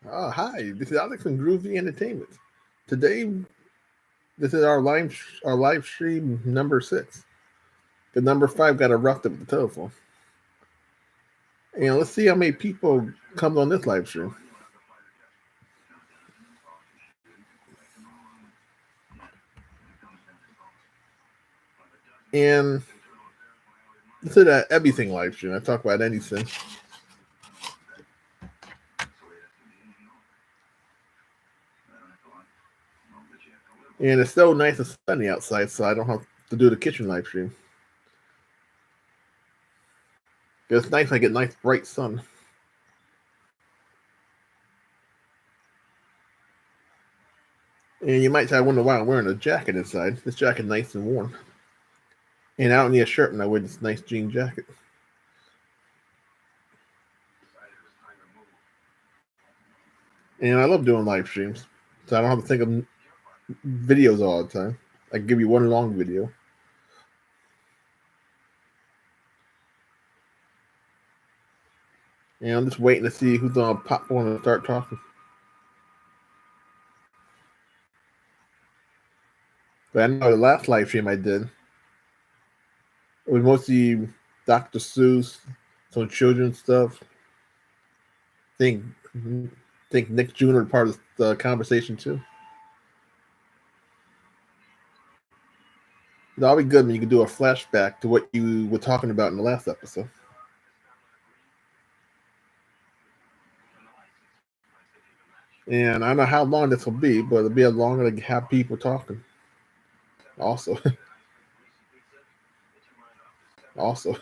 Hi, this is Alex from Groovy Entertainment. Today, this is our live stream number 6. The number 5 got erupted with the telephone. And let's see how many people come on this live stream. And this is an everything live stream. I talk about anything. And it's so nice and sunny outside, so I don't have to do the kitchen live stream. It's nice when I get nice bright sun. And you might say, I wonder why I'm wearing a jacket inside. This jacket is nice and warm. And I don't need a shirt when I wear this nice jean jacket. And I love doing live streams, so I don't have to think of videos all the time. I can give you one long video. And I'm just waiting to see who's gonna pop on and start talking. But I know the last live stream I did, it was mostly Dr. Seuss, some children's stuff. Think think Nick Jr. part of the conversation too. That'll be good when you can do a flashback to what you were talking about in the last episode. And I don't know how long this will be, but it'll be as long as I have people talking. Also, also.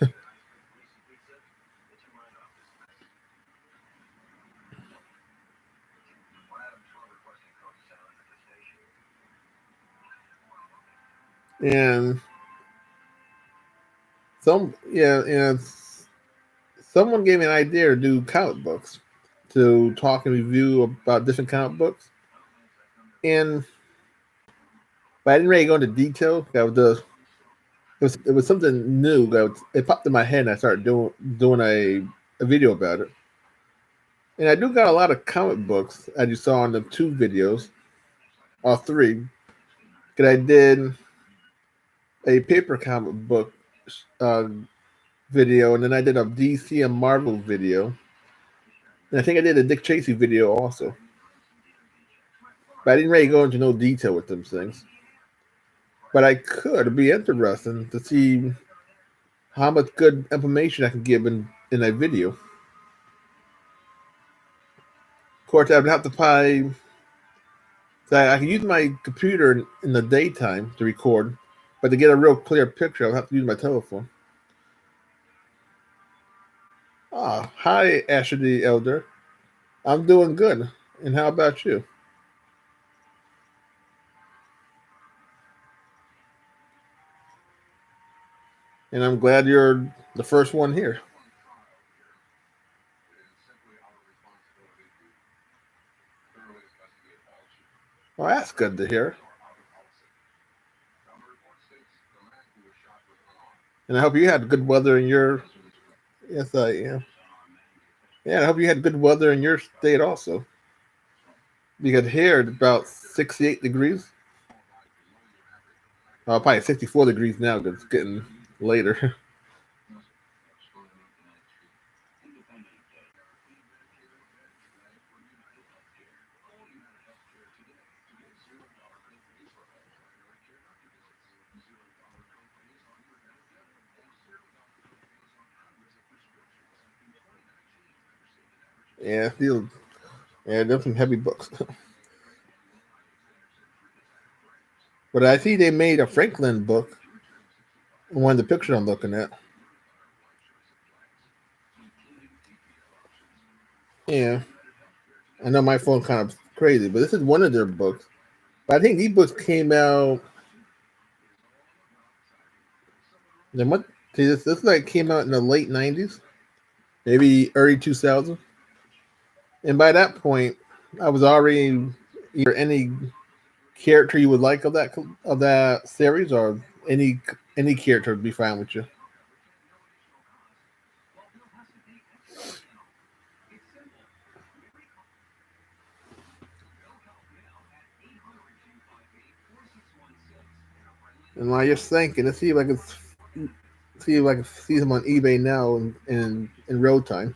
And and someone gave me an idea to do comic books, to talk and review about different comic books. And but I didn't really go into detail. It was something new. It popped in my head, and I started doing a video about it. And I do got a lot of comic books, as you saw in the 2 videos, or 3. Because I did a paper comic book uh, video, and then I did a DC and Marvel video, and I think I did a Dick Tracy video also. But I didn't really go into no detail with them things. But I could. It'd be interesting to see how much good information I can give in a video. Of course, I would have to probably. So I can use my computer in the daytime to record, but to get a real clear picture, I'll have to use my telephone. Hi, Asher the Elder. I'm doing good. And how about you? And I'm glad you're the first one here. Well, that's good to hear. And I hope you had good weather in your. Yes, I am. Yeah, I hope you had good weather in your state also. Because here it's about 68 degrees. Probably 64 degrees now because it's getting later. Yeah, feel. Yeah, there's some heavy books. But I see they made a Franklin book. One of the pictures I'm looking at. Yeah, I know my phone kind of crazy, but this is one of their books. But I think these books came out. Then what? See, this like came out in the late '90s, maybe early 2000s, and by that point, I was already either any character you would like of that series, or any character would be fine with you. And while you're thinking, let's see if I can see them on eBay now in real time.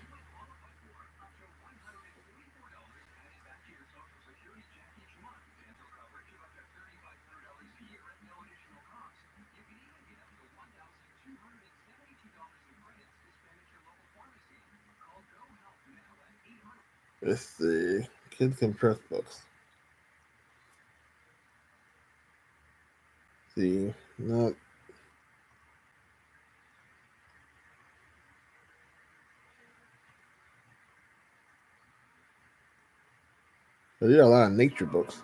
Let's see. Kids can press books. See, no, there are a lot of nature books.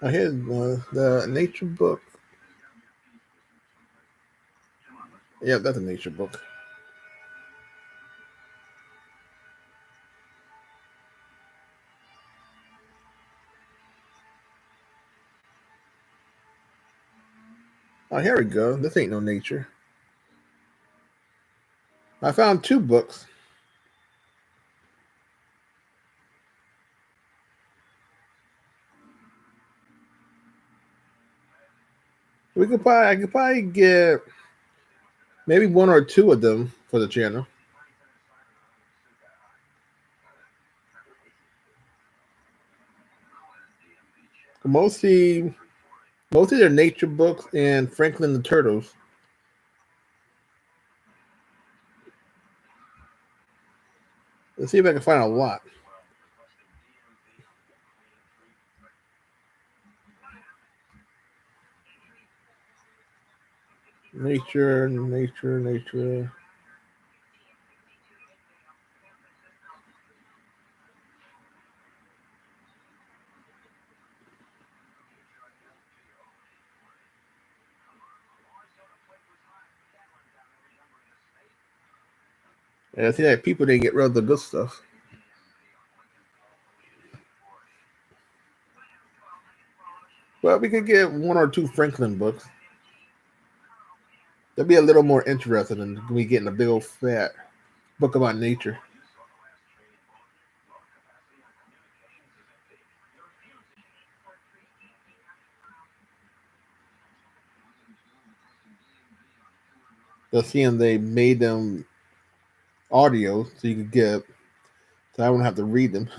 I had the nature book. Yeah, that's a nature book. Oh, here we go. This ain't no nature. I found two books. I could probably get maybe one or two of them for the channel. Mostly, mostly they're nature books and Franklin the Turtles. Let's see if I can find a lot. Nature, nature, nature. And I see that people didn't get rid of the good stuff. But we could get one or two Franklin books. That'd be a little more interesting than me getting a big old fat book about nature. Just seeing they made them audio so you could get, so I wouldn't have to read them.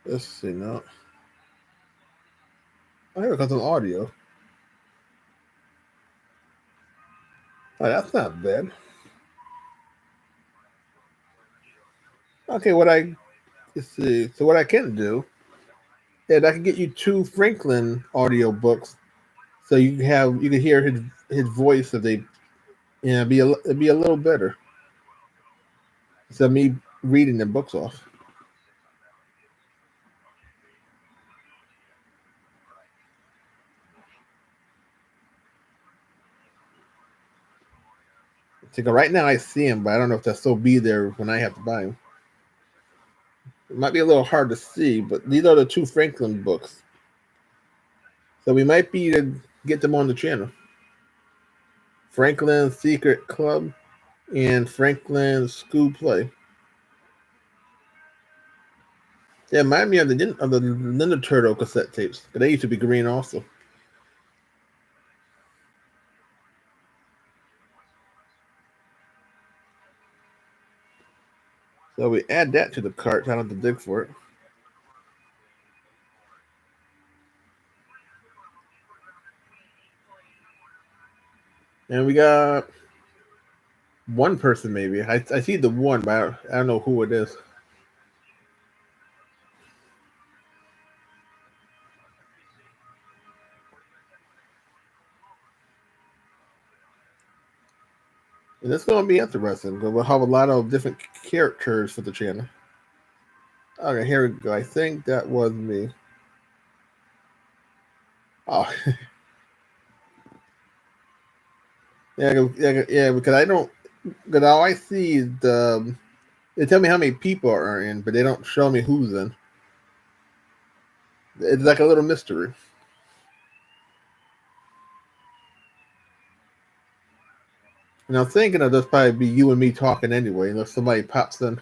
Let's see now. Oh, here it comes some audio. Oh, that's not bad. Okay, let's see. So what I can do is I can get you two Franklin audio books, so you can hear his voice if they it'd be a little better. So me reading the books off. So right now I see him, but I don't know if they'll still be there when I have to buy them. It might be a little hard to see, but these are the two Franklin books. So we might be to get them on the channel. Franklin Secret Club and Franklin School Play. Yeah, remind me of the Ninja Turtle cassette tapes. They used to be green also. So we add that to the cart. I don't have to dig for it. And we got one person maybe. I see the one, but I don't know who it is. And it's going to be interesting because we'll have a lot of different characters for the channel. Okay, here we go. I think that was me. Oh, Yeah, because I don't. Because all I see is they tell me how many people are in, but they don't show me who's in. It's like a little mystery. And I'm thinking of this probably be you and me talking anyway, unless somebody pops in.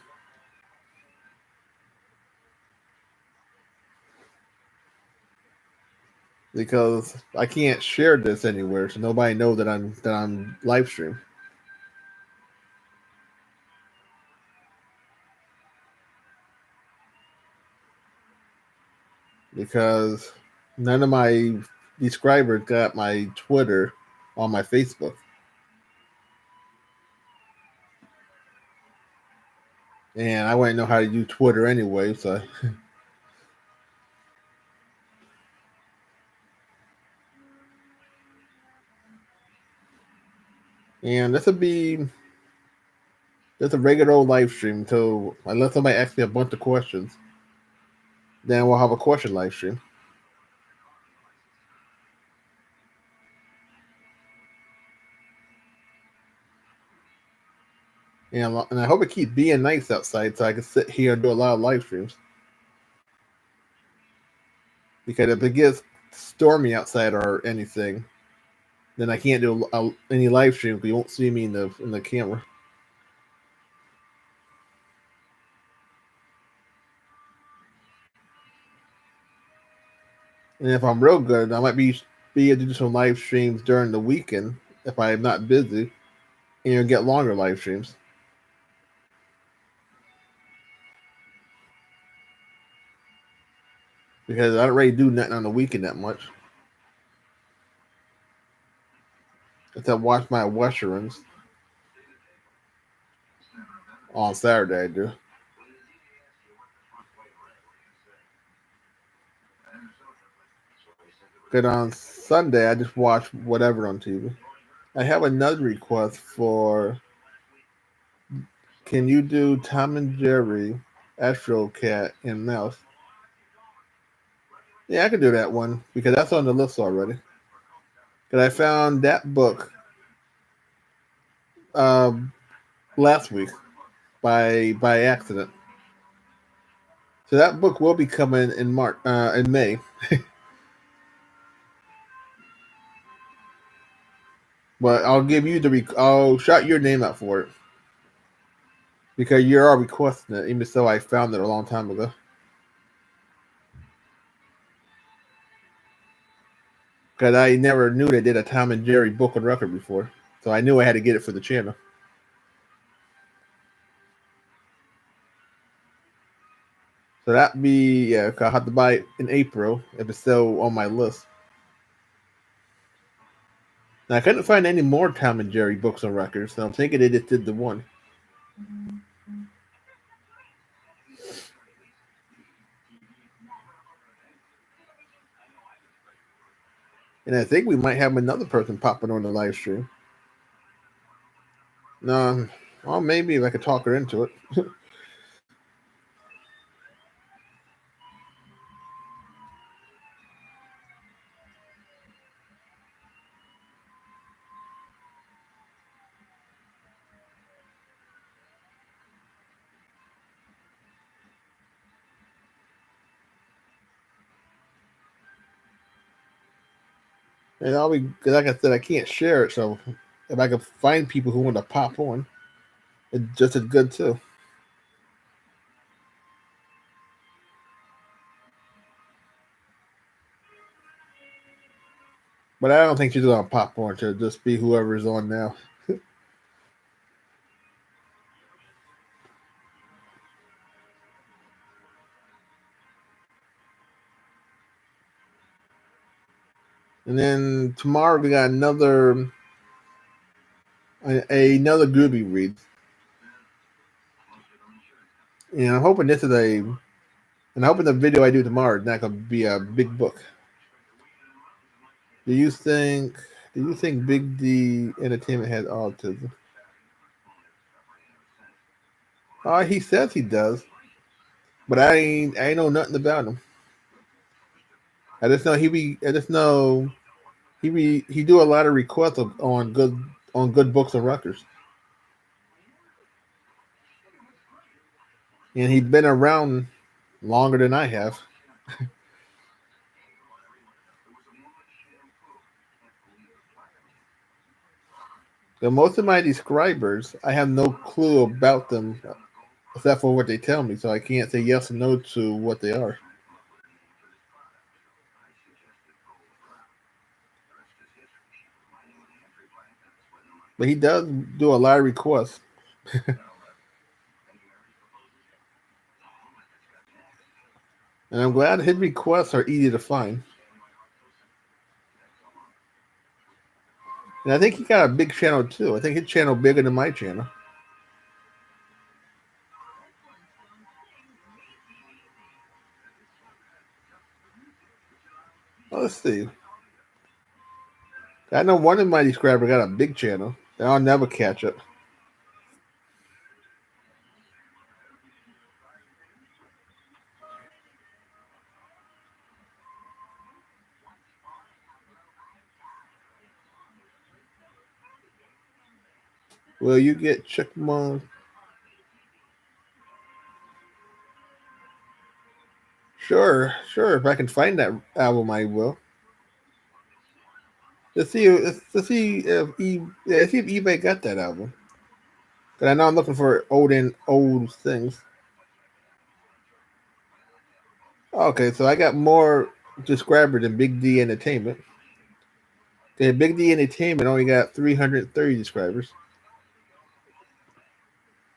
Because I can't share this anywhere, so nobody knows that I'm live stream. Because none of my subscribers got my Twitter on my Facebook, and I wouldn't know how to use Twitter anyway. So, and this would be just a regular old live stream until unless somebody asks me a bunch of questions, then we'll have a question live stream. And I hope it keeps being nice outside so I can sit here and do a lot of live streams. Because if it gets stormy outside or anything, then I can't do any live stream because you won't see me in the camera. And if I'm real good, I might be able to do some live streams during the weekend if I'm not busy, and get longer live streams because I don't really do nothing on the weekend that much. Except watch my westerns on Saturday. I do. Because on Sunday I just watch whatever on TV. I have another request for. Can you do Tom and Jerry, Astro Cat, and Mouse? Yeah, I can do that one because that's on the list already. Because I found that book um, last week by accident. So that book will be coming in May. But I'll give you I'll shout your name out for it because you're all requesting it. Even though I found it a long time ago. Because I never knew they did a Tom and Jerry book and record before, so I knew I had to get it for the channel. So that be yeah. I'll have to buy it in April if it's still on my list. Now, I couldn't find any more Tom and Jerry books on records, so I'm thinking they just did the one. And I think we might have another person popping on the live stream. No, well, maybe if I could talk her into it. And I'll be, because like I said, I can't share it, so if I could find people who want to pop on, it's just as good too. But I don't think she's gonna pop on to just be whoever's on now. And then tomorrow we got another groovy read. And I'm hoping this is and I'm hoping the video I do tomorrow is not gonna be a big book. Do you think? Do you think Big D Entertainment has autism? He says he does, but I ain't know nothing about him. I just know he do a lot of requests on good on good books and records, and he's been around longer than I have. And most of my describers, I have no clue about them except for what they tell me, so I can't say yes or no to what they are. But he does do a lot of requests, and I'm glad his requests are easy to find. And I think he got a big channel too. I think his channel bigger than my channel. Well, let's see. I know one of my subscribers got a big channel. And I'll never catch up. Will you get Chickmunk? Sure, sure. If I can find that album, I will. Let's see if eBay got that album. Cause I know I'm looking for old things. Okay, so I got more subscribers than Big D Entertainment. Okay, Big D Entertainment only got 330 subscribers,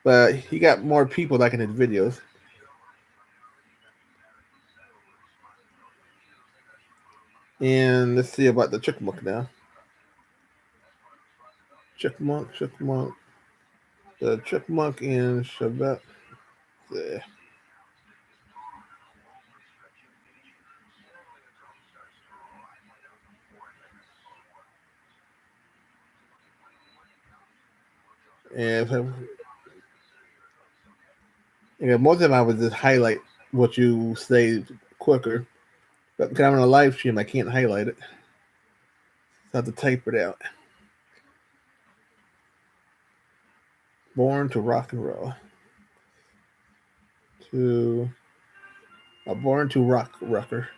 but he got more people liking his videos. And let's see about the Chickmunk now. Chickmunk, the Chickmunk and Chevette. Yeah. And most of them I would just highlight what you say quicker. But because I'm on a live stream, I can't highlight it. So I have to type it out. Born to rock and roll. To born to rock rocker.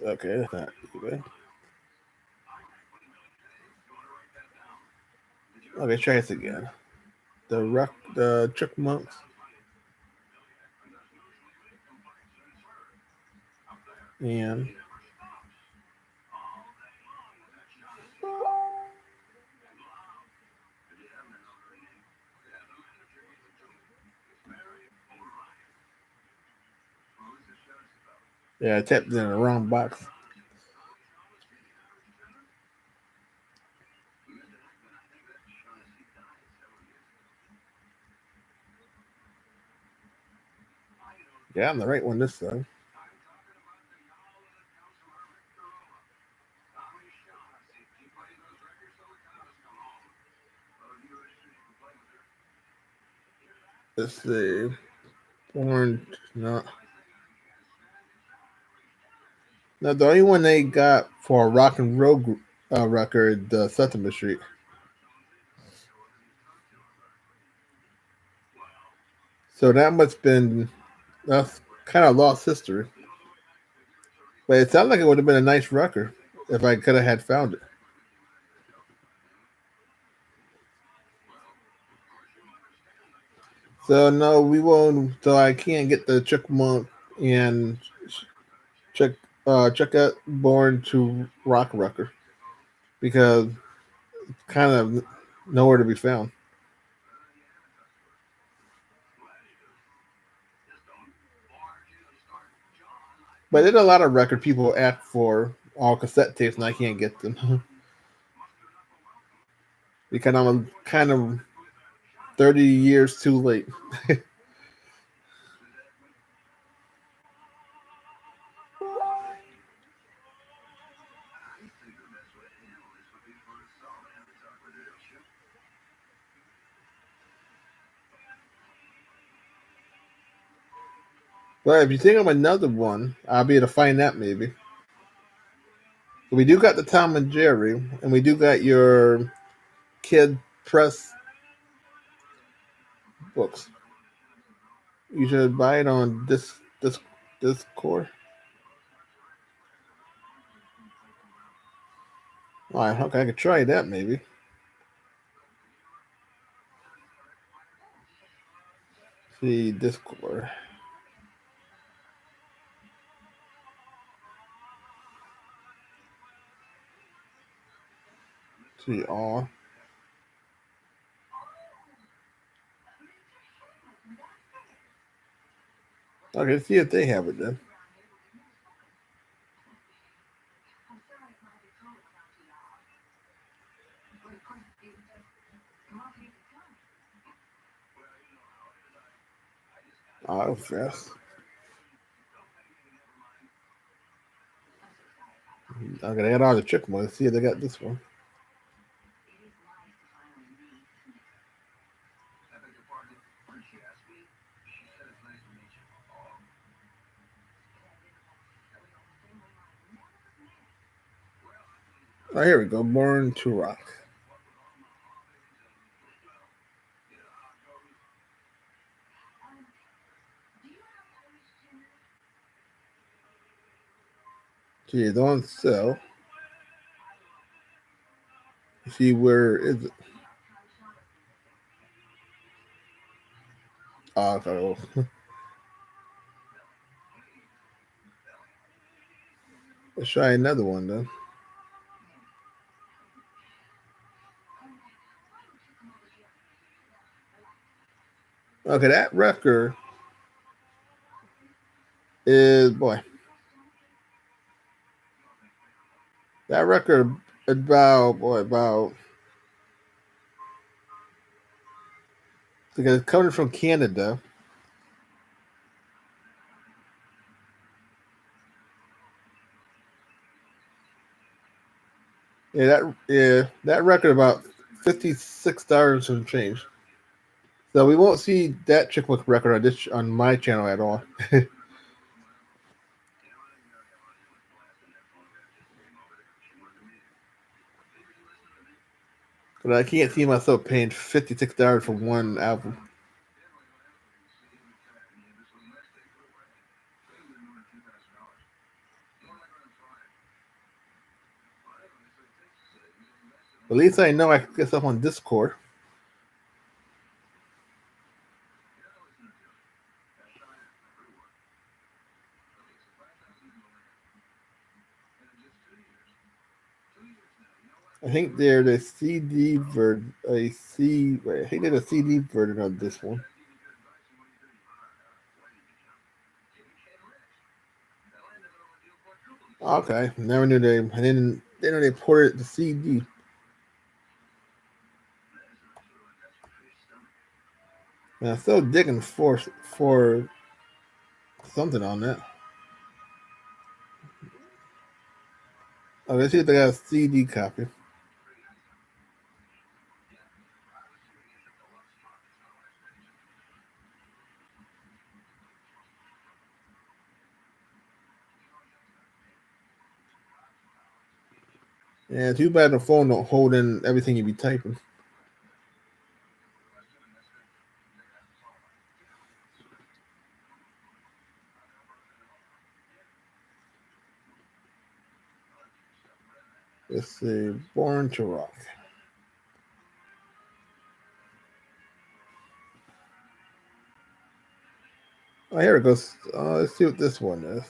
Okay, that's not good. Okay, try this again. The Chickmunks. And yeah, I tapped in the wrong box. Yeah, I'm the right one this time. Let's see. Born no. No, the only one they got for a rock and roll record, the Sesame Street. So that must been that's kind of lost history. But it sounds like it would have been a nice record if I could have had found it. So no, we won't. So I can't get the Chickmunk and check check out Born to Rock record because it's kind of nowhere to be found. But there's a lot of record people ask for all cassette tapes, and I can't get them because I'm kind of 30 years too late. But if you think of another one, I'll be able to find that maybe. So we do got the Tom and Jerry, and we do got your Kid Press books. You should buy it on Discord. All right, okay, I could try that maybe. See Discord. See all. Okay, see if they have it then. Oh, fast. Okay, they got all the trick ones. See if they got this one. Oh, here we go. Born to Rock. See, it's on sale. See, where is it? Oh, okay. Let's try another one then. Okay, that record is that record about because it's coming from Canada. That record about $56 and change. So we won't see that chick book record on my channel at all. But I can't see myself paying $56 for one album. At least I know I can get stuff on Discord. I think they're the CD version. I think they're the CD version of this one. Okay, never knew they. I didn't. They know they ported it to CD. And I'm still digging for something on that. Oh, let's see if they got a CD copy. Yeah, too bad the phone don't hold in everything you be typing. Let's see, Born to Rock. Oh, here it goes. Let's see what this one is.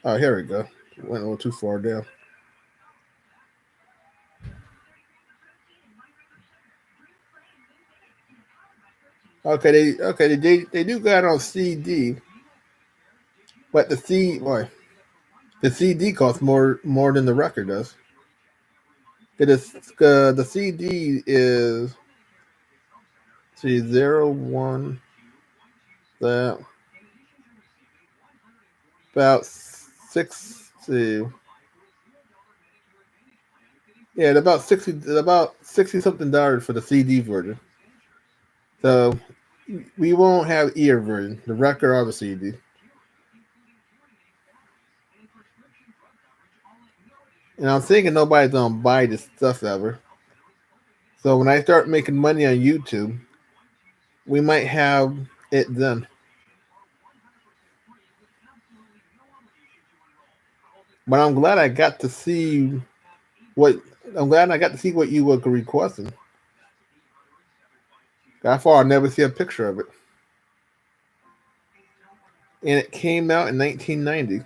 Oh, here we go. Went a little too far down. They do got it on CD, but the CD costs more than the record does. The CD is, see, 01, that, about six, see, yeah, about 60 something dollars for the CD version. So we won't have ear version, the record or the CD. And I'm thinking nobody's gonna buy this stuff ever. So when I start making money on YouTube, we might have it then. But I'm glad I got to see what I'm glad I got to see what you were requesting. That far, I never see a picture of it, and it came out in 1990.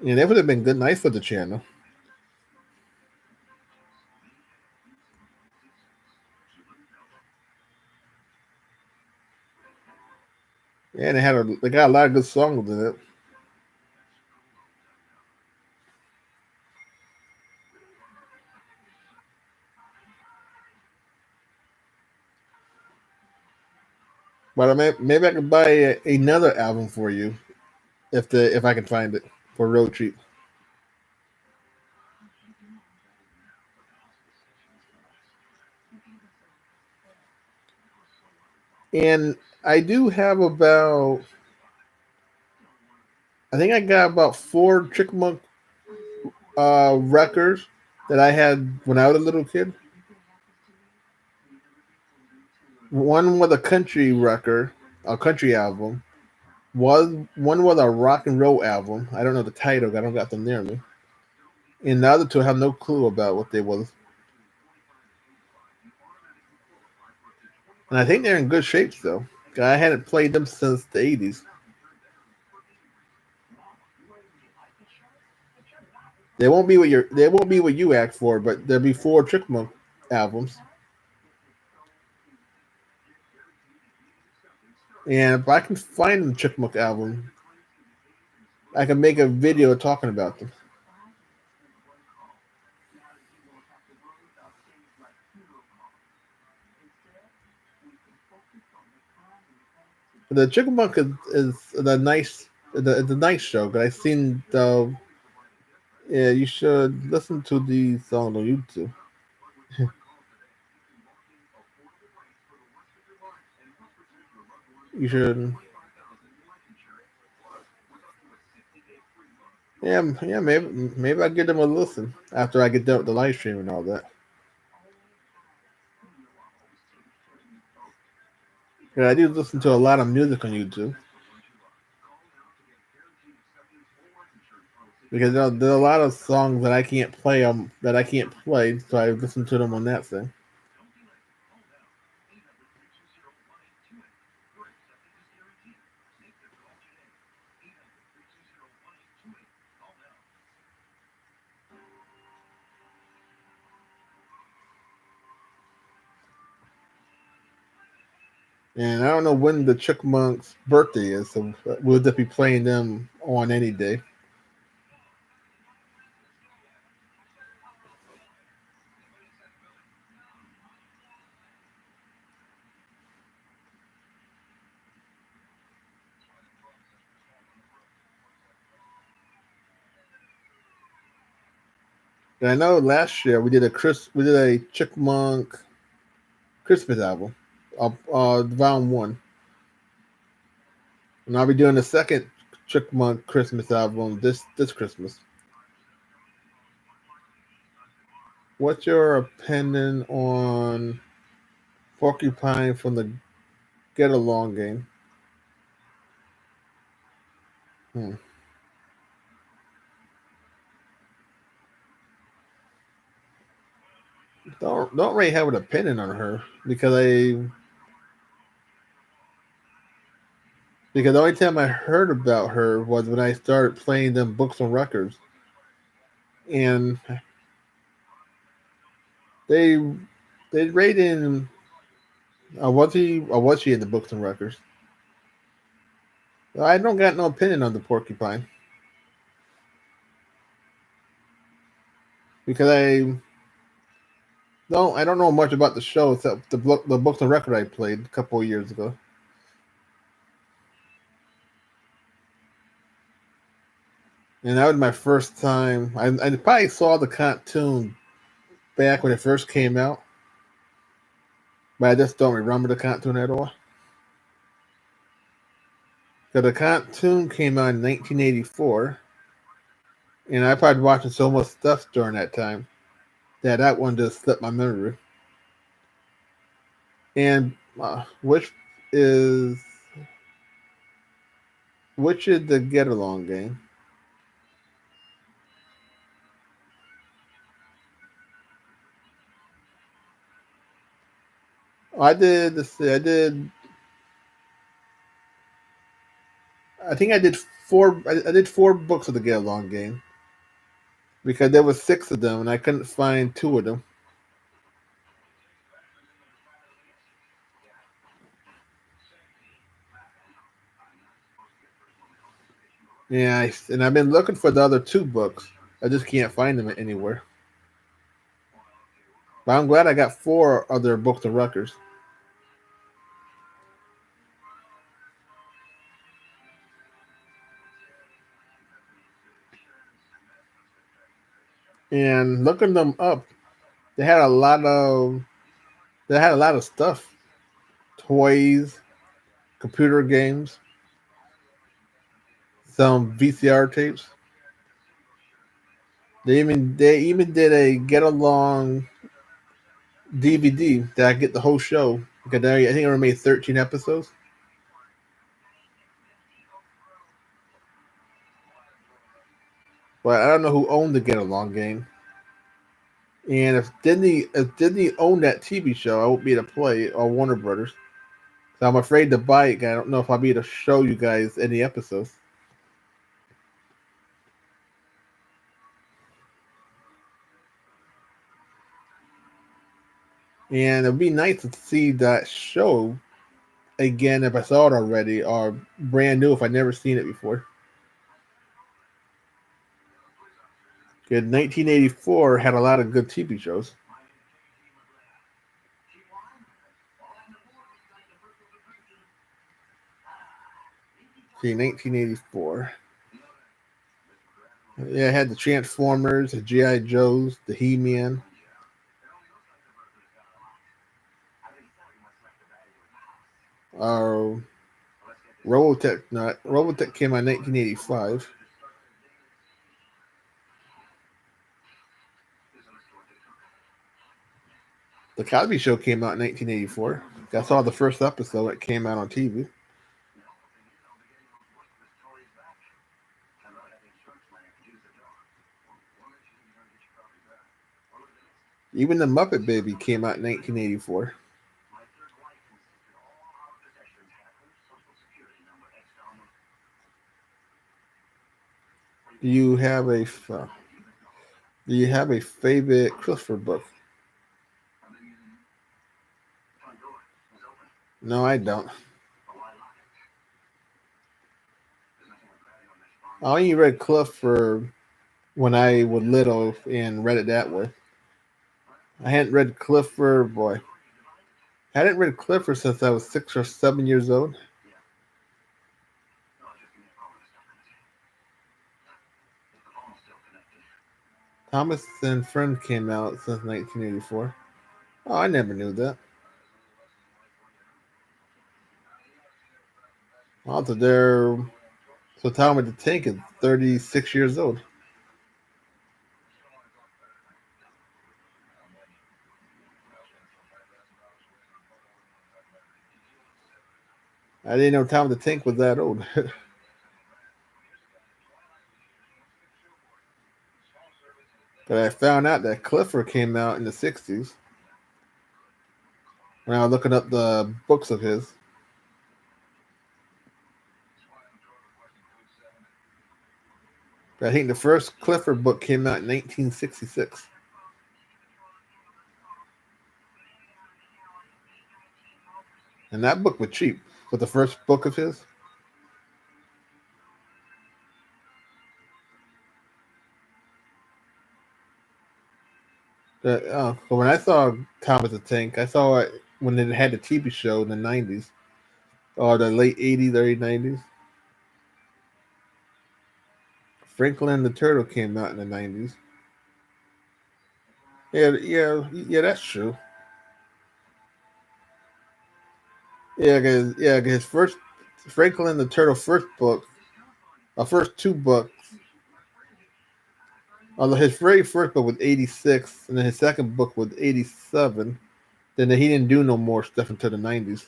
And it would have been good, nice for the channel. Yeah, and they got a lot of good songs in it. But maybe I could buy another album for you if I can find it for real cheap. And I do have about I think I got about four Chickmunk records that I had when I was a little kid. One was a country record, a country album. One was a rock and roll album. I don't know the title. I don't got them near me. And the other two I have no clue about what they was. And I think they're in good shape still. I hadn't played them since the 80s. They won't be what you asked for, but they'll be four Chickmunk albums. And if I can find the Chickmunk album, I can make a video talking about them. The Chickamauga is a nice show. But I seen the yeah. You should listen to the song on YouTube. You should yeah maybe I give them a listen after I get done with the live stream and all that. Yeah, I do listen to a lot of music on YouTube because there are a lot of songs that I can't play so I listen to them on that thing. And I don't know when the Chickmunks' birthday is, so we'll just be playing them on any day. And I know last year we did a Chickmunk Christmas album, round one, and I'll be doing the second Chickmunk Christmas album this Christmas. What's your opinion on Porcupine from the Get Along game? Hmm. Don't really have an opinion on her because the only time I heard about her was when I started playing them books and records, and they they rated Was he or was she in the books and records? I don't got no opinion on the porcupine because I don't know much about the show except the books and record I played a couple of years ago. And that was my first time. I probably saw the cartoon back when it first came out, but I just don't remember the cartoon at all. Because the cartoon came out in 1984, and I probably watching so much stuff during that time that one just slipped my memory. And is which is the Get Along game? I did. Let's see. I did. I think I did four. I did four books of the Get Along game because there was six of them, and I couldn't find two of them. Yeah, and I've been looking for the other two books. I just can't find them anywhere. But I'm glad I got four other books of records. And looking them up, they had a lot of they had a lot of stuff, toys, computer games, some VCR tapes. They even did a Get Along DVD that I get the whole show because I think I made 13 episodes. But I don't know who owned the Get Along game. And if Disney owned that TV show, I won't be able to play it, or Warner Brothers. So I'm afraid to buy it. I don't know if I'll be able to show you guys any episodes. And it'd be nice to see that show again if I saw it already, or brand new if I never seen it before. Because 1984 had a lot of good TV shows. See, 1984. Yeah, it had the Transformers, the GI Joes, the He Man. Uh, Robotech. Not Robotech came out in 1985. The Cosby Show came out in 1984. I saw the first episode that came out on TV. Even the Muppet Baby came out in 1984. Do you have a Do you have a favorite Christopher book? No, I don't. I only read Clifford when I was little and read it that way. I hadn't read Clifford, boy. I hadn't read Clifford since I was 6 or 7 years old. Thomas and Friend came out since 1984. Oh, I never knew that. Also, so Thomas the Tank is 36 years old. I didn't know Thomas the Tank was that old. But I found out that Clifford came out in the 60s when I was looking up the books of his. But I think the first Clifford book came out in 1966. And that book was cheap. For the first book of his. But when I saw Thomas the Tank, I saw it when it had the TV show in the 90s or the late 80s, early 90s. Franklin the Turtle came out in the 90s. Yeah, that's true. Cause his first Franklin the Turtle first book, first two books. Although his very first book was 86, and then his second book was 87. Then he didn't do no more stuff until the 90s.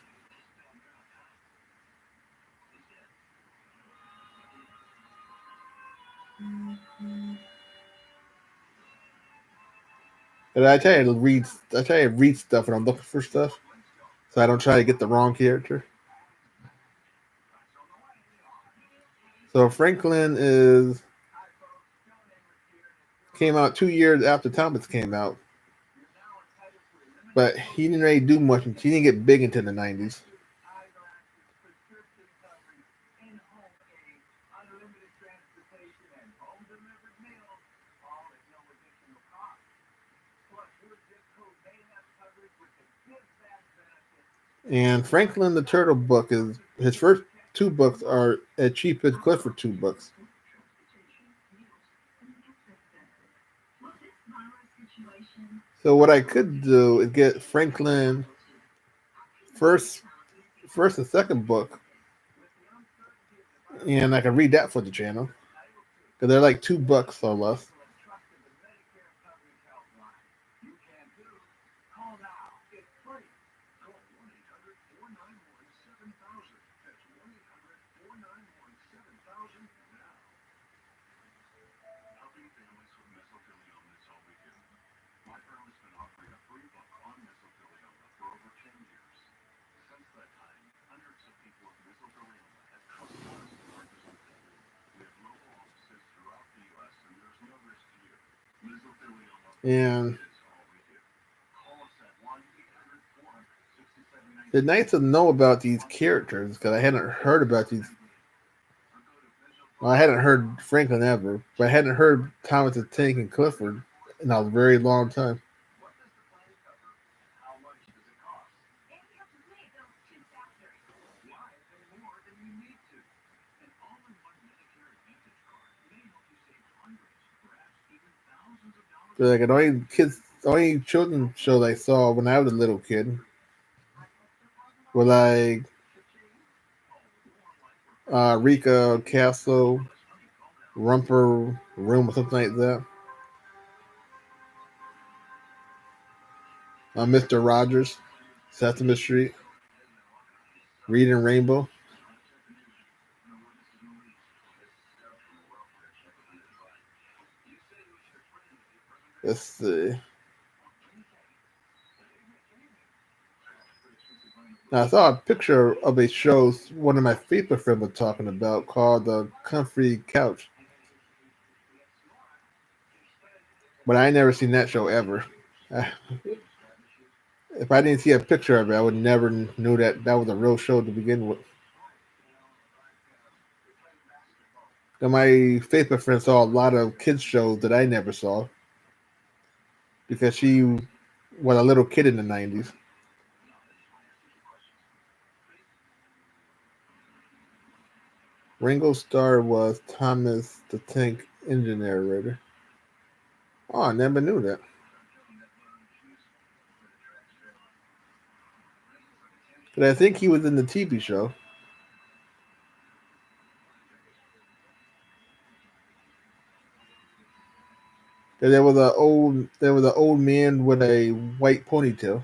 But I try to read stuff when I'm looking for stuff, so I don't try to get the wrong character. So Franklin is came out 2 years after Thomas came out, but he didn't really do much. He didn't get big until the 90s. And Franklin the Turtle book is his first two books are as cheap as Clifford two books. So what I could do is get Franklin first first and second book, and I can read that for the channel because they're like $2 or less. And it's nice to know about these characters because I hadn't heard about these. Well, I hadn't heard Franklin ever, but I hadn't heard Thomas the Tank and Clifford in a very long time. Like the only children's shows I saw when I was a little kid were like Rika Castle, Rumper Room, or something like that. Mr. Rogers, Sesame Street, Reading Rainbow. Let's see. Now, I saw a picture of a show one of my Facebook friends was talking about called The Comfy Couch. But I never seen that show ever. If I didn't see a picture of it, I would never knew that that was a real show to begin with. And my Facebook friend saw a lot of kids shows that I never saw because she was a little kid in the 90s. Ringo Starr was Thomas the Tank Engine narrator. Oh, I never knew that. But I think he was in the TV show. There was an old man with a white ponytail.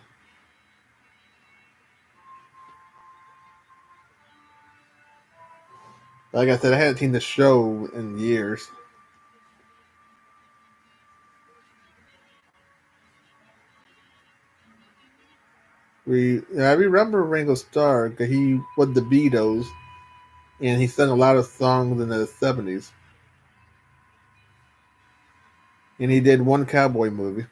Like I said, I hadn't seen the show in years. I remember Ringo Starr because he was the Beatles and he sang a lot of songs in the 70s. And he did one cowboy movie.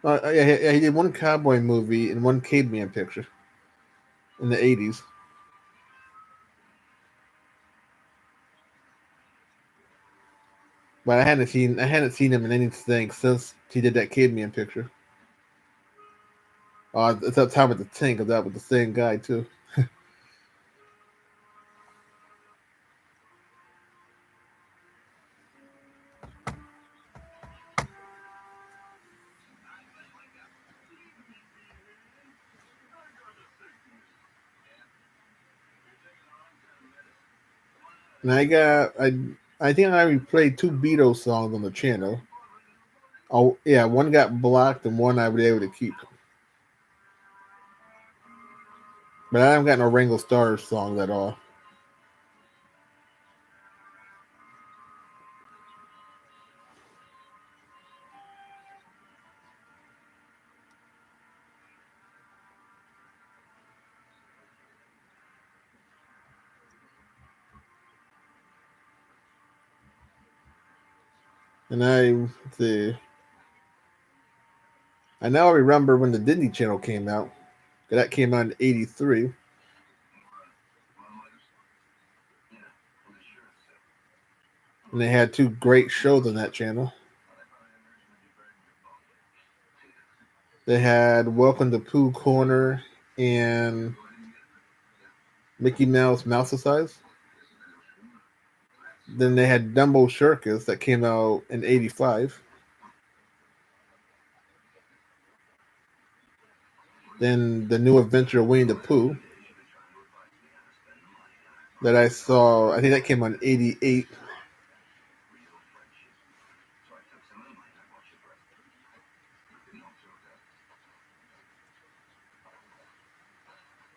Yeah, he did one cowboy movie and one caveman picture in the '80s. But I hadn't seen him in anything since he did that caveman picture. It's that time at the tank of that with the same guy too. And I think I already played two Beatles songs on the channel. Oh yeah, one got blocked and one I was able to keep. But I haven't got no Ringo Starr songs at all. And let's see, I now remember when the Disney Channel came out. That came out in '83, and they had two great shows on that channel. They had Welcome to Pooh Corner and Mickey Mouse Mousicize. Then they had Dumbo Circus that came out in '85. Then the New Adventure of Winnie the Pooh that I saw. I think that came out in '88.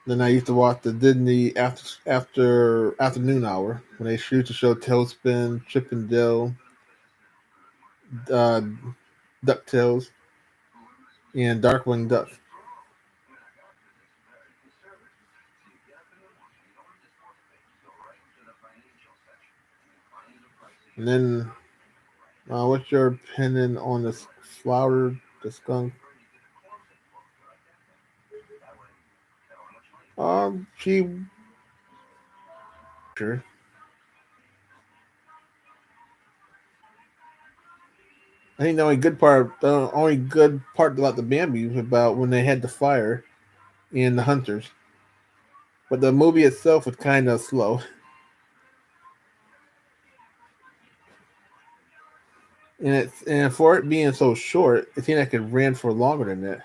Then I used to watch the Disney after afternoon hour when they used to show Tailspin, Chip and Dale, uh, Ducktales, and Darkwing Duck. And then, what's your opinion on the Flower, the skunk? She sure. I think the only good part about the Bambi was about when they had the fire and the hunters. But the movie itself was kind of slow, and for it being so short, it seemed like it ran for longer than that.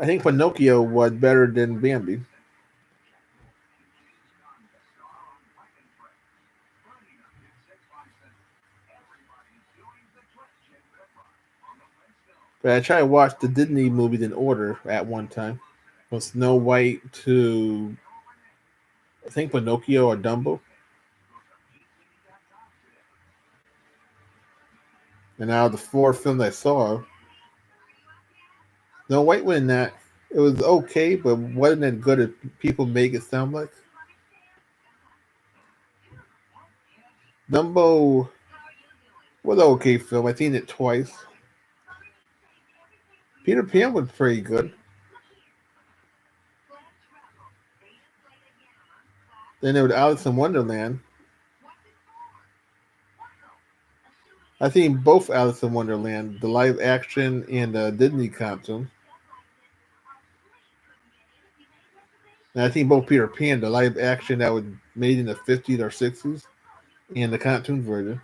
I think Pinocchio was better than Bambi, but I tried to watch the Disney movies in order at one time, from Snow White to I think Pinocchio or Dumbo, and out of the four films I saw, Snow White wasn't that. It was okay, but wasn't as good as people make it sound like. Dumbo was an okay film. I've seen it twice. Peter Pan was pretty good. Then there was Alice in Wonderland. I've seen both Alice in Wonderland, the live action and the Disney cartoon. And I've seen both Peter Pan, the live action that was made in the '50s or '60s, and the cartoon version.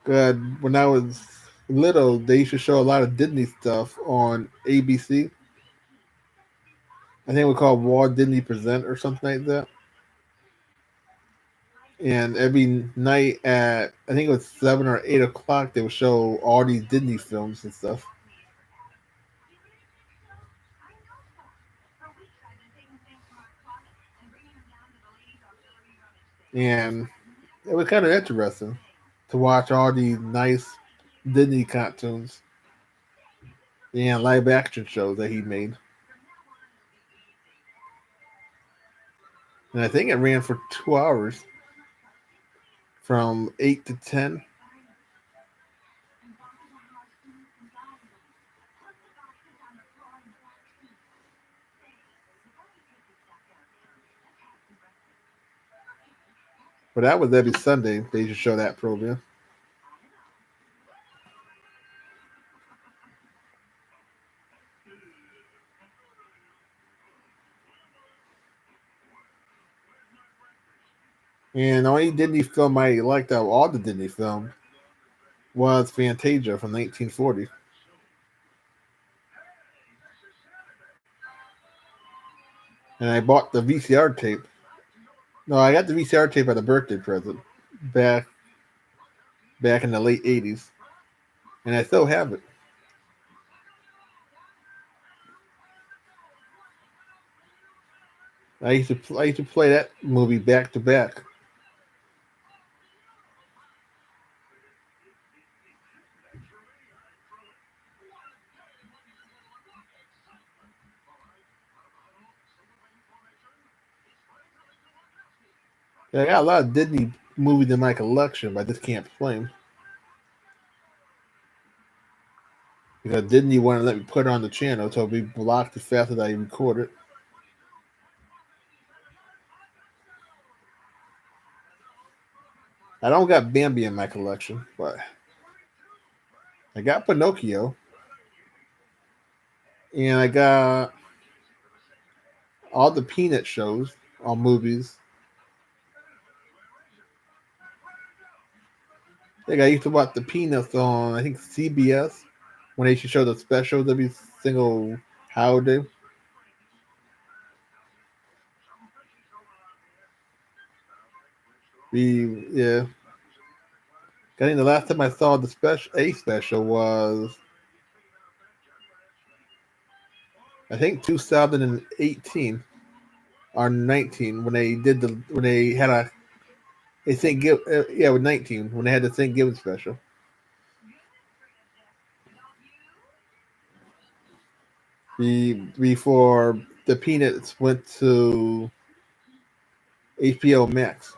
When I was little, they used to show a lot of Disney stuff on ABC. I think it was called Walt Disney Present or something like that. And every night at I think it was 7 or 8 o'clock, they would show all these Disney films and stuff. And it was kind of interesting to watch all these nice Disney cartoons and live action shows that he made. and I think it ran for 2 hours from 8 to 10. But that was every Sunday. They used to show that program. And the only Disney film I liked out of all the Disney films was Fantasia from 1940. And I bought the VCR tape. No, I got the VCR tape as a birthday present back back in the late 80s. And I still have it. I used to play that movie back to back. I got a lot of Disney movies in my collection, but I just can't play them because Disney wouldn't let me put it on the channel, so it'll be blocked as fast as I record it. I don't got Bambi in my collection, but I got Pinocchio, and I got all the Peanut shows, all movies. I used to watch the Peanuts on, I think, CBS when they used to show the specials every single holiday. Yeah. I think the last time I saw the special was, I think, 2018 or 19 when they did the when they had a St. yeah, with 19 when they had the Thanksgiving special. Before the Peanuts went to HBO Max.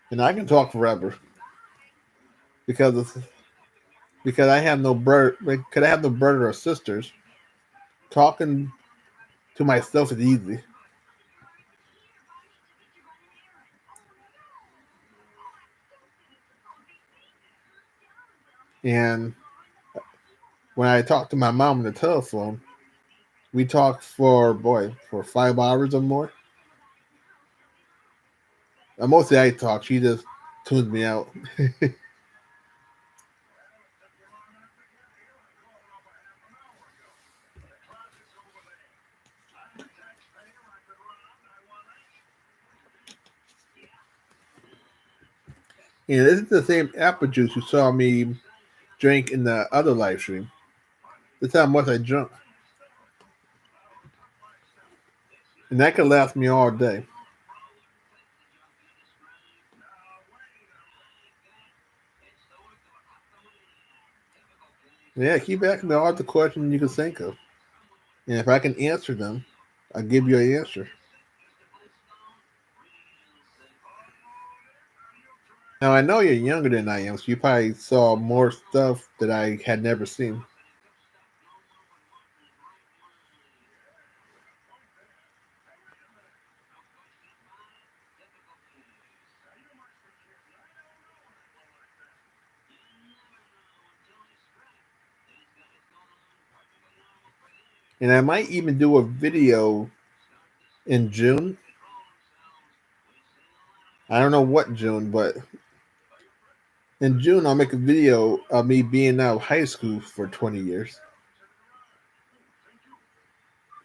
And I can talk forever because because I have no brother. Because I have no brother or sisters. Talking to myself is easy. And when I talk to my mom on the telephone, we talk for 5 hours or more. And mostly I talk. She just tunes me out. And this is the same apple juice you saw me drink in the other live stream. That's how much I drunk. And that could last me all day. Yeah, keep asking me all the questions you can think of. And if I can answer them, I'll give you an answer. Now, I know you're younger than I am, so you probably saw more stuff that I had never seen. And I might even do a video in June. I don't know what June, but in June, I'll make a video of me being out of high school for 20 years.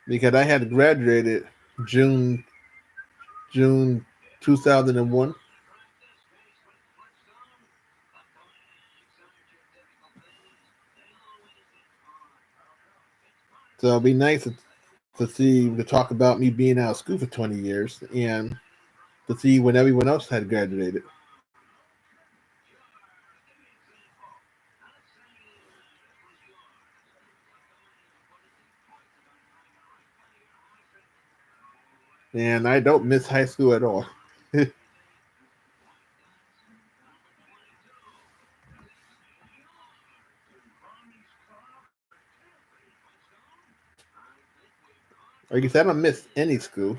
Because I had graduated June June 2001. So it'll be nice to talk about me being out of school for 20 years and to see when everyone else had graduated. and I don't miss high school at all. Like I said, I don't miss any school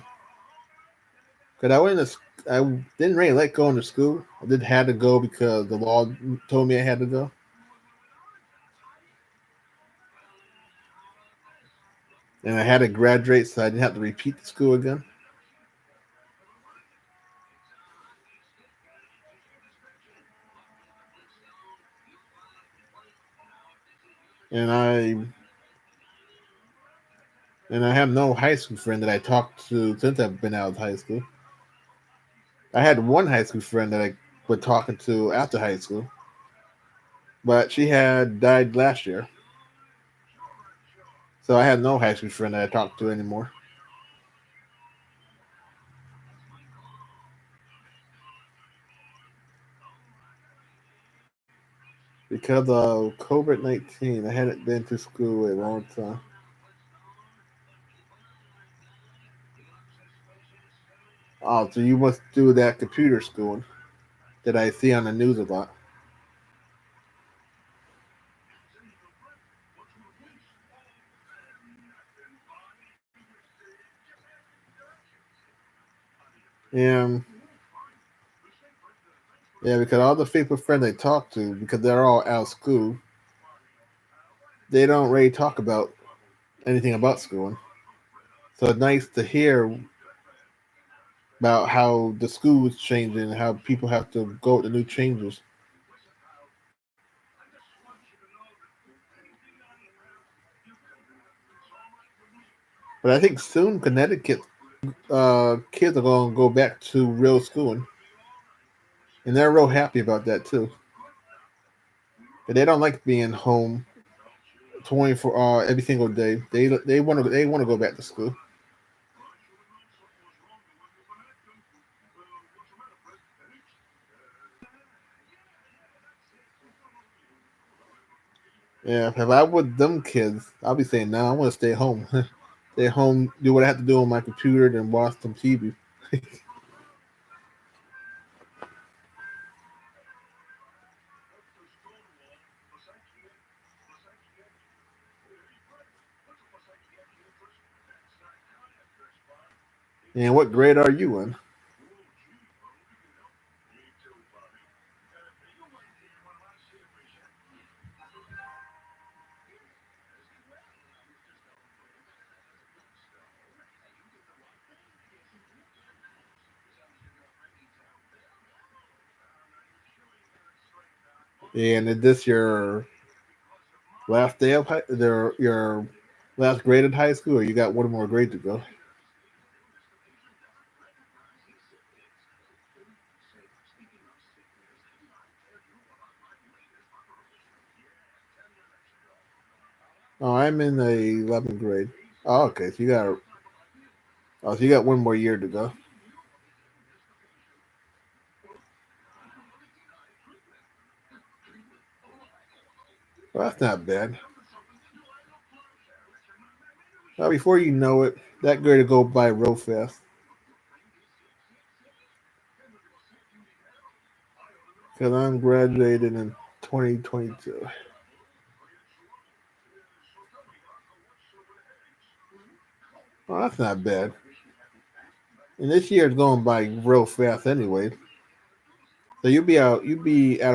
because I didn't really like going to school. I did had to go because the law told me I had to go, and I had to graduate, so I didn't have to repeat the school again. And I have no high school friend that I talked to since I've been out of high school. I had one high school friend that I was talking to after high school, but she had died last year, so I had no high school friend that I talked to anymore because of COVID-19. I hadn't been to school in a long time. Oh, so you must do that computer schooling that I see on the news a lot. And yeah, because all the faithful friends I talk to, because they're all out of school, they don't really talk about anything about schooling. So it's nice to hear about how the school is changing, how people have to go with the new changes. But I think soon Connecticut kids are going to go back to real schooling, and they're real happy about that too. But they don't like being home 24 every single day. They want to go back to school. Yeah, if I was them kids, I'll be saying, "No, I want to stay home. Stay home, do what I have to do on my computer, then watch some TV." And what grade are you in? And is this your last day of your last grade in high school, or you got one more grade to go? Oh, I'm in the 11th grade. Oh, okay. So you got one more year to go. Well, that's not bad. Before you know it, that grade will go by real fast. Because I'm graduating in 2022. Oh, that's not bad. And this year is going by real fast anyway. So you'll be out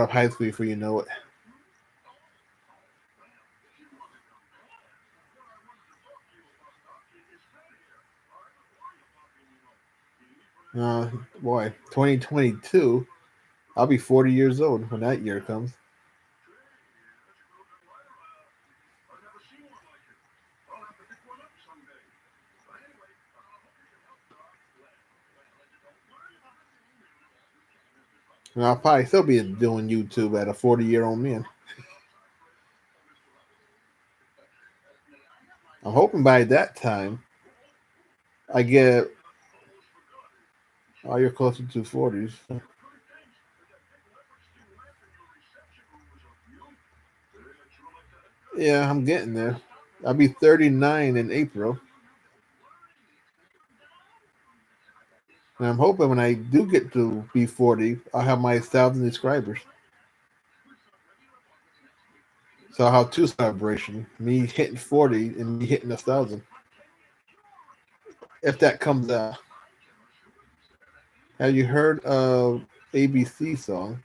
of high school before you know it. Uh, Boy, 2022, I'll be 40 years old when that year comes. And I'll probably still be doing YouTube at a 40-year-old man. I'm hoping by that time I get. Oh, you're closer to 40s. Yeah, I'm getting there. I'll be 39 in April. And I'm hoping when I do get to be 40, I'll have my 1,000 subscribers. So I'll have two celebration: me hitting 40 and me hitting 1,000. If that comes out, have you heard of ABC song?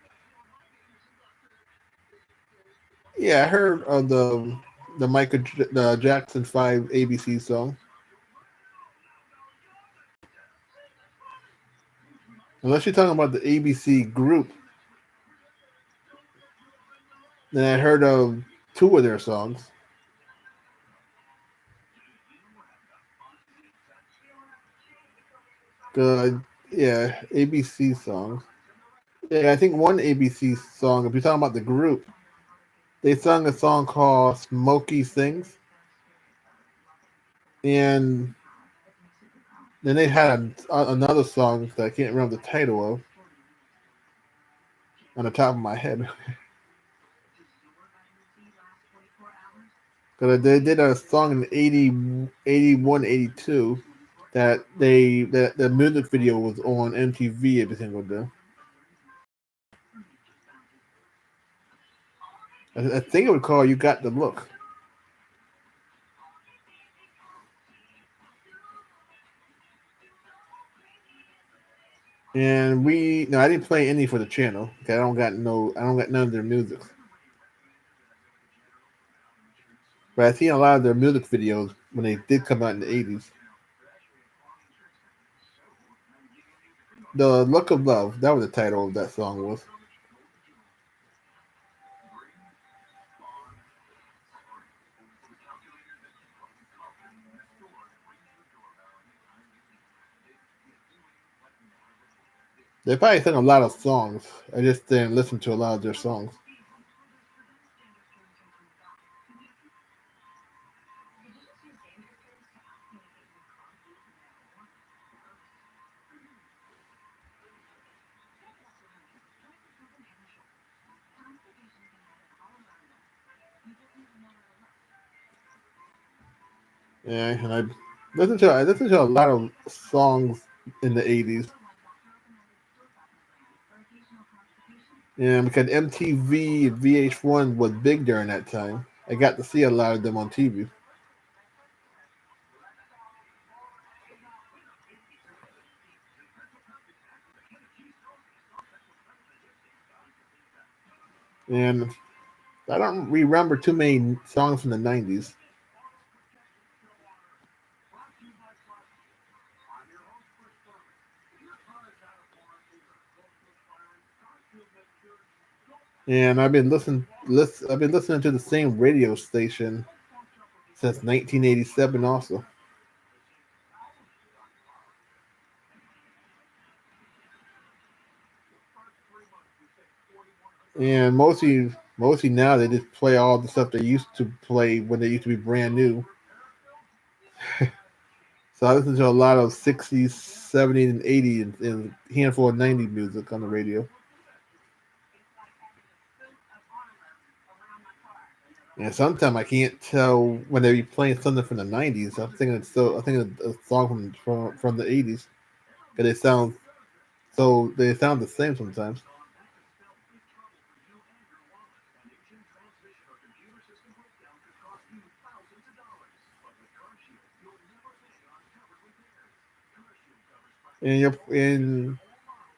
Yeah, I heard of the the Jackson 5 ABC song. Unless you're talking about the ABC group, then I heard of two of their songs. The Yeah, ABC songs. Yeah, I think one ABC song. If you're talking about the group, they sung a song called "Smokey Sings," and then they had another song that I can't remember the title of on the top of my head. Because they did a song in 80, 81, 82 that the music video was on MTV every single day. I think it would call "You Got the Look." And no, I didn't play any for the channel. Okay, I don't got none of their music. But I seen a lot of their music videos when they did come out in the 80s. The Look of Love, that was the title of that song was. They probably sing a lot of songs. I just didn't listen to a lot of their songs. Yeah, and I listened to a lot of songs in the 80s. Yeah, because MTV and VH1 was big during that time. I got to see a lot of them on TV. And I don't remember too many songs from the 90s. And I've been listening to the same radio station since 1987 also. And mostly now they just play all the stuff they used to play when they used to be brand new. So I listen to a lot of 60s, 70s, and 80s and a handful of 90s music on the radio. And sometimes I can't tell when they be playing something from the 90s. I think it's a song from the 80s because they sound the same sometimes. And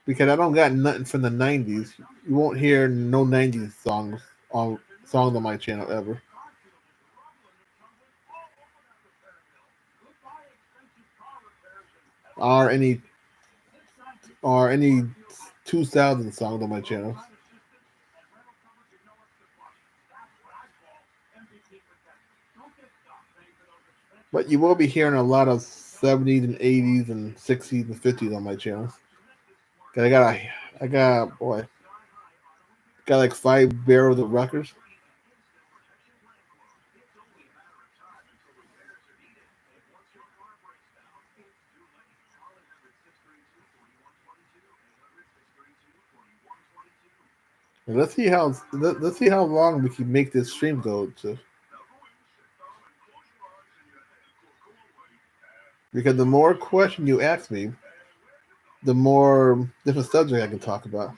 because I don't got nothing from the 90s, you won't hear no 90s songs on my channel ever. Or any 2000 songs on my channel. But you will be hearing a lot of 70s and 80s and 60s and 50s on my channel. 'Cause I got boy, got like 5 barrels of records. And let's see how long we can make this stream go to. Because the more question you ask me, the more different subject I can talk about.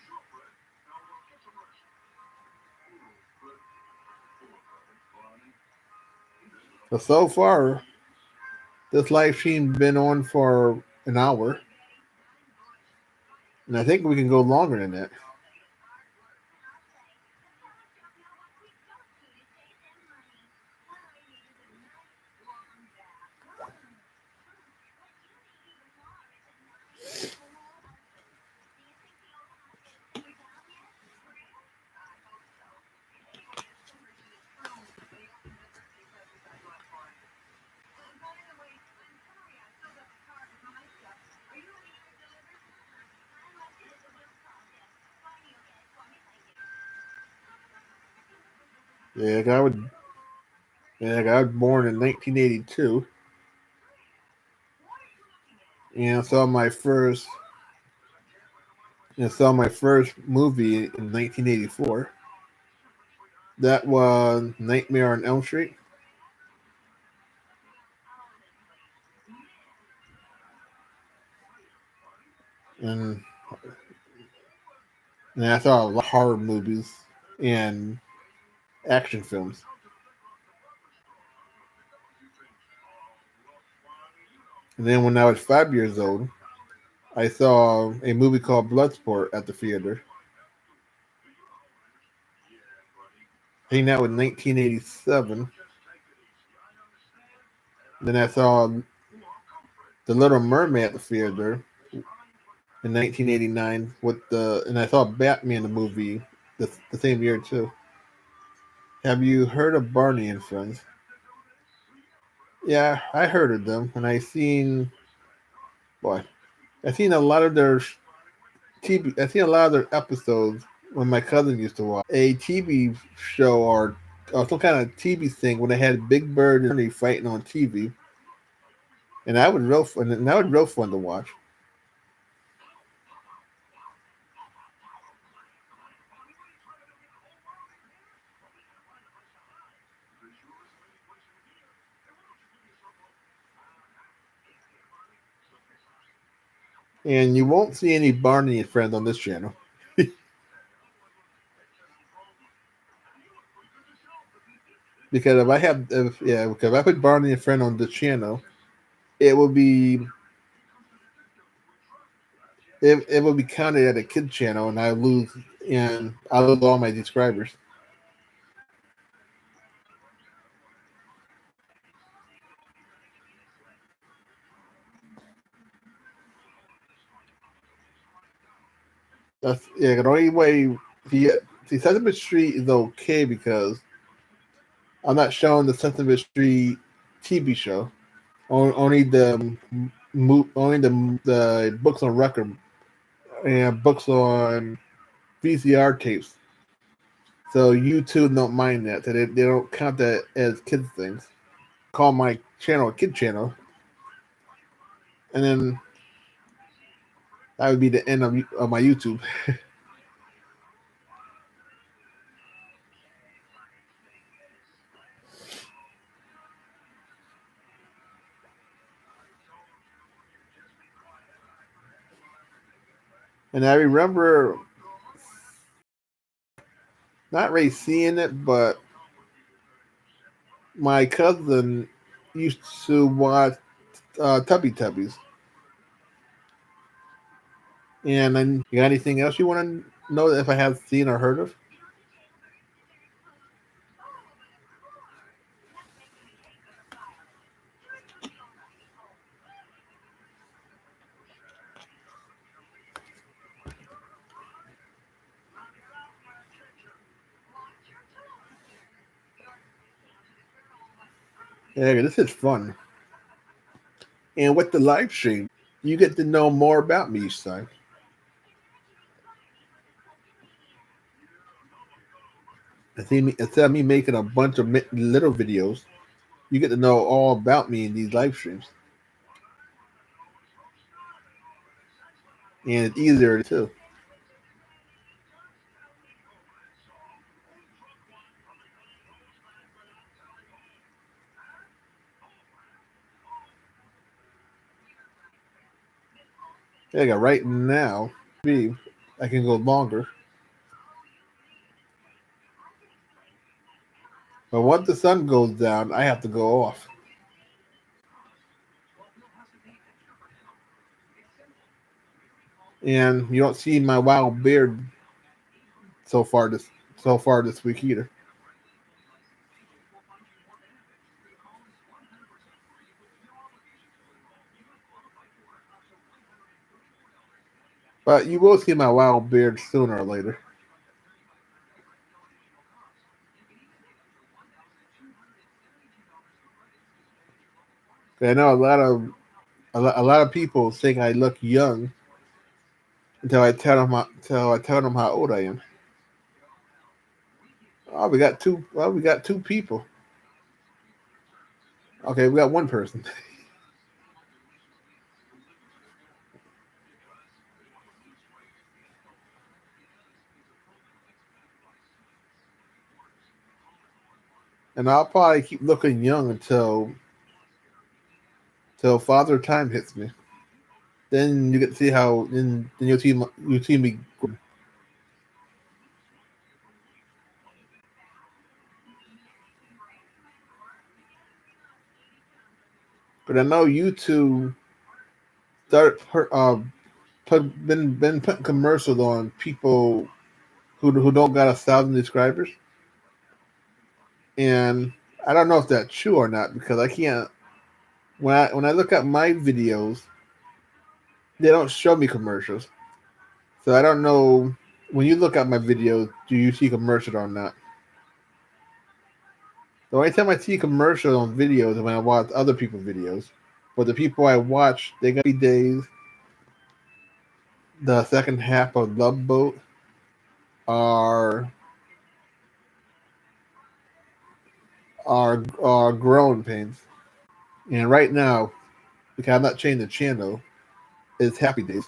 So far, this live stream been on for an hour, and I think we can go longer than that. Yeah, I was born in 1982, and saw my first movie in 1984. That was Nightmare on Elm Street, and I saw a lot of horror movies and action films. And then when I was 5 years old, I saw a movie called Bloodsport at the theater. Came out in 1987. Then I saw The Little Mermaid at the theater in 1989 and I saw Batman the movie the same year too. Have you heard of Barney and Friends? Yeah, I heard of them, and boy, I seen a lot of their TV. I seen a lot of their episodes when my cousin used to watch a TV show or some kind of TV thing when they had Big Bird and Ernie fighting on TV, and that was real fun. And that was real fun to watch. And you won't see any Barney and Friends on this channel because because if I put Barney and Friend on this channel, it will be it will be counted at a kid channel, and I lose all my subscribers. The only way. See, Sesame Street is okay because I'm not showing the Sesame Street TV show. Only only the books on record and books on VCR tapes. So YouTube don't mind that. So they don't count that as kids things. Call my channel a kid channel, and then that would be the end of my YouTube. And I remember not really seeing it, but my cousin used to watch Tubby Tubbies. And then, you got anything else you want to know if I have seen or heard of? Yeah, this is fun. And with the live stream, you get to know more about me each time. Instead of me making a bunch of little videos, you get to know all about me in these live streams. And it's easier too. Yeah, right now, I can go longer. But once the sun goes down, I have to go off. And you don't see my wild beard so far this week either. But you will see my wild beard sooner or later. I know a lot of people think I look young until I tell them how old I am. Oh, we got two. Well, we got two people. Okay, we got one person. And I'll probably keep looking young until Father Time hits me. Then you get to see how. Then you'll see me. But I know you two start been putting commercials on people who don't got 1,000 subscribers, and I don't know if that's true or not because I can't. When I look at my videos, they don't show me commercials, so I don't know. When you look at my videos, do you see commercials or not? The only time I see commercials on videos is when I watch other people's videos. But the people I watch, they got days. The second half of Love Boat are are growing pains. And right now, because I'm not changing the channel, it's Happy Days.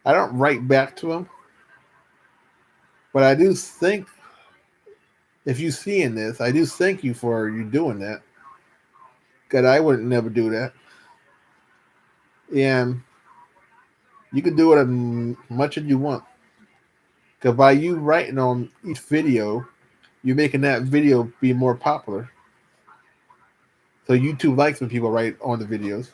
I don't write back to him, but I do think if you seeing this, I do thank you for you doing that. Because I would never do that. And you can do it as much as you want. Because by you writing on each video, you're making that video be more popular. So YouTube likes when people write on the videos.